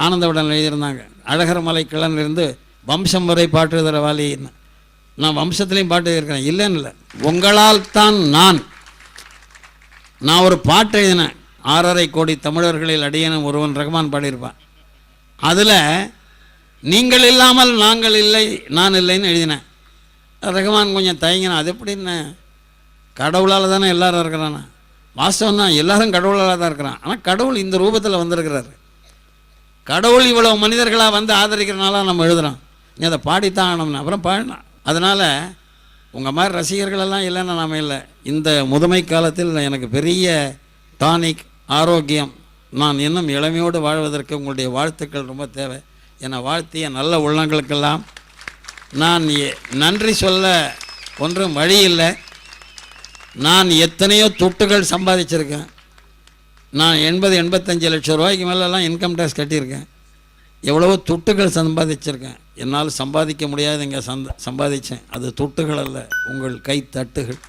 ஆனந்த விடன் எழுதியிருந்தாங்க. அழகர் மலை கிளன்லேருந்து வம்சம் வரை பாட்டு தர வாலின்னு. நான் வம்சத்துலேயும் பாட்டு இருக்கிறேன், இல்லைன்னு இல்லை. உங்களால் தான் நான் ஒரு பாட்டு எழுதினேன், 6.5 கோடி தமிழர்களில் அடியேனும் ஒருவன், ரஹ்மான் பாடியிருப்பான். அதில் நீங்கள் இல்லாமல் நாங்கள் இல்லை, நான் இல்லைன்னு எழுதினேன். ரஹ்மான் கொஞ்சம் தயங்கினா, அது எப்படின்னு, கடவுளால் தானே எல்லாரும் இருக்கிறானா? வாஸ்தவம் தான், எல்லாரும் கடவுளால் தான் இருக்கிறான். ஆனால் கடவுள் இந்த ரூபத்தில் வந்திருக்கிறாரு. கடவுள் இவ்வளோ மனிதர்களாக வந்து ஆதரிக்கிறனால நம்ம எழுதுகிறோம். நீ அதை பாடித்தான் ஆனோம்னா அப்புறம் பாடினான். அதனால் உங்கள் மாதிரி ரசிகர்களெல்லாம் இல்லைன்னா நாம இல்லை. இந்த முதுமை காலத்தில் எனக்கு பெரிய டானிக், ஆரோக்கியம். நான் இன்னும் இளமையோடு வாழ்வதற்கு உங்களுடைய வாழ்த்துக்கள் ரொம்ப தேவை. என்னை வாழ்த்திய நல்ல உள்ளங்களுக்கெல்லாம் நான் நன்றி சொல்ல ஒன்றும் வழி இல்லை. நான் எத்தனையோ துட்டுகள் சம்பாதிச்சிருக்கேன். நான் 80-85 லட்சம் ரூபாய்க்கு மேலெல்லாம் இன்கம் டேக்ஸ் கட்டியிருக்கேன். எவ்வளவோ துட்டுகள் சம்பாதிச்சிருக்கேன். என்னால் சம்பாதிக்க முடியாதுங்க, சம்பாதிச்சேன். அது துட்டுகள் அல்ல, உங்கள் கை தட்டுகள்.